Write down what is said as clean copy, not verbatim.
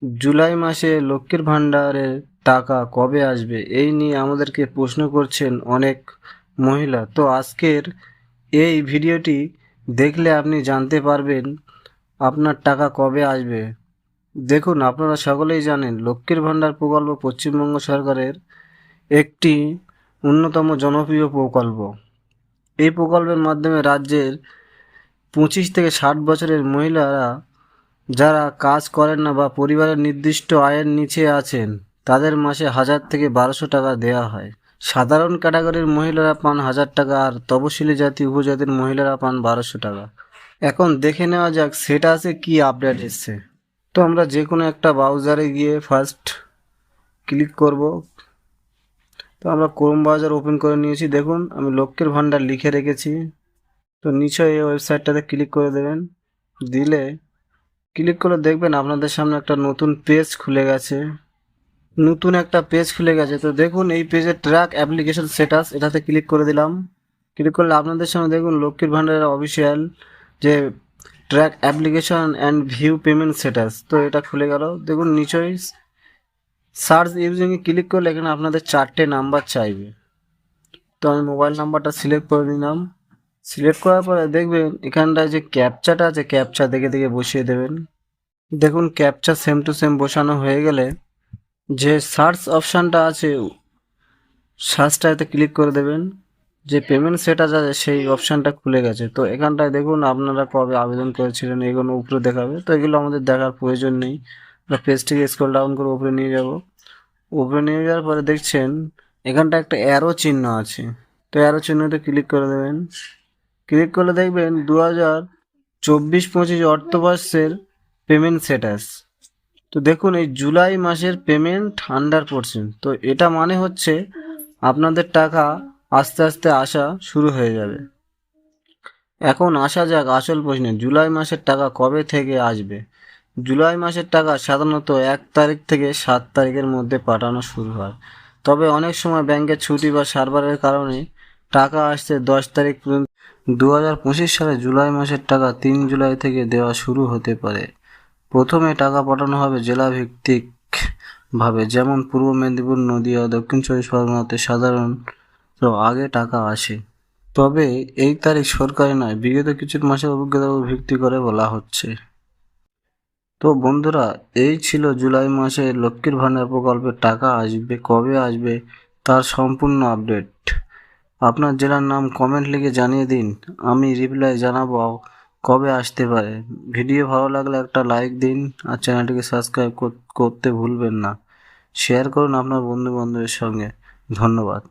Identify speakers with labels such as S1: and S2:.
S1: জুলাই মাসে লক্ষ্মীর ভাণ্ডারের টাকা কবে আসবে এই নিয়ে আমাদেরকে প্রশ্ন করছেন অনেক মহিলা। তো আজকের এই ভিডিওটি দেখলে আপনি জানতে পারবেন আপনার টাকা কবে আসবে। দেখুন, আপনারা সকলেই জানেন লক্ষ্মীর ভাণ্ডার প্রকল্প পশ্চিমবঙ্গ সরকারের একটি অন্যতম জনপ্রিয় প্রকল্প। এই প্রকল্পের মাধ্যমে রাজ্যের 25 থেকে 60 বছরের মহিলারা যারা কাজ করেন না বা পরিবারের নির্দিষ্ট আয়ের নিচে আছেন তাদের মাসে 1000 থেকে 1200 টাকা দেওয়া হয়। সাধারণ ক্যাটাগরির মহিলারা পান 1000 টাকা আর তপশিলি জাতি উপজাতির মহিলারা পান 1200 টাকা। এখন দেখে নেওয়া যাক স্ট্যাটাসে কি আপডেট এসছে। তো আমরা যে কোনো একটা ব্রাউজারে গিয়ে ফার্স্ট ক্লিক করব। তো আমরা ক্রোম ব্রাউজার ওপেন করে নিয়েছি। দেখুন আমি লক্ষ্মীর ভাণ্ডার লিখে রেখেছি। তো নিচে এই ওয়েবসাইটটাতে ক্লিক করে দেবেন। দিলে ক্লিক করে দেখবেন আপনাদের সামনে একটা নতুন পেজ খুলে গেছে। তো দেখুন এই পেজে ট্র্যাক অ্যাপ্লিকেশন স্ট্যাটাস, এটাতে ক্লিক করে দিলাম। ক্লিক করলে আপনাদের সামনে দেখুন লক্ষ্মীর ভাণ্ডারের অফিসিয়াল যে track application and view payment status, তো এটা খুলে গেল। দেখুন নিচেই সার্চ ইউজিংয়ে ক্লিক করলে এখানে আপনাদের 4টে নাম্বার চাইবে। তো আমি মোবাইল নাম্বারটা সিলেক্ট করে নিলাম। সিলেক্ট করার পরে দেখবেন এখানটায় যে ক্যাপচাটা আছে, ক্যাপচা দেখে দেখে বসিয়ে দেবেন। দেখুন ক্যাপচা সেম টু সেম বসানো হয়ে গেলে যে সার্চ অপশানটা আছে সার্চটাতে ক্লিক করে দেবেন। যে পেমেন্ট সেটা আছে সেই অপশানটা খুলে গেছে। তো এখানটায় দেখুন আপনারা কবে আবেদন করেছিলেন এগুলো উপরে দেখাবে। তো এগুলো আমাদের দেখার প্রয়োজন নেই। আমরা পেজটিকে স্ক্রল ডাউন করে উপরে নিয়ে যাব। উপরে নিয়ে যাওয়ার পরে দেখছেন এখানটা একটা অ্যারো চিহ্ন আছে। তো অ্যারো চিহ্নতে ক্লিক করে দেবেন। ক্লিক করলে দেখবেন 2024-25 অর্থবর্ষের পেমেন্ট স্ট্যাটাস। তো দেখুন এই জুলাই মাসের পেমেন্ট 100%। তো এটা মানে হচ্ছে আপনাদের টাকা আস্তে আস্তে আসা শুরু হয়ে যাবে। এখন আসা যাক আসল প্রশ্নে, জুলাই মাসের টাকা কবে থেকে আসবে। জুলাই মাসের টাকা সাধারণত 1 তারিখ থেকে 7 তারিখের মধ্যে পাঠানো শুরু হয়। তবে অনেক সময় ব্যাংকের ছুটি বা সার্ভারের কারণে টাকা আসতে 10 তারিখ পর্যন্ত। 2025 সালে জুলাই মাসের টাকা 3 জুলাই থেকে দেওয়া শুরু হতে পারে। প্রথমে টাকা পাঠানো হবে জেলা ভিত্তিক ভাবে, যেমন পূর্ব মেদিনীপুর, নদিয়া, দক্ষিণ 24 পরগনাতে সাধারণত আগে টাকা আসে। তবে এই তারিখ সরকারি নয়, বিগত কিছু মাসের অভিজ্ঞতার উপর ভিত্তি করে বলা হচ্ছে। তো বন্ধুরা, এই ছিল জুলাই মাসে লক্ষ্মীর ভাণ্ডার প্রকল্পের টাকা আসবে কবে আসবে তার সম্পূর্ণ আপডেট। আপনার জেলার নাম কমেন্ট লিখে জানিয়ে দিন, আমি রিপ্লাই জানাবো কবে আসতে পারে। ভিডিও ভালো লাগলে একটা লাইক দিন আর চ্যানেলটিকে সাবস্ক্রাইব করতে ভুলবেন না। শেয়ার করুন আপনার বন্ধু বান্ধবের সঙ্গে। ধন্যবাদ।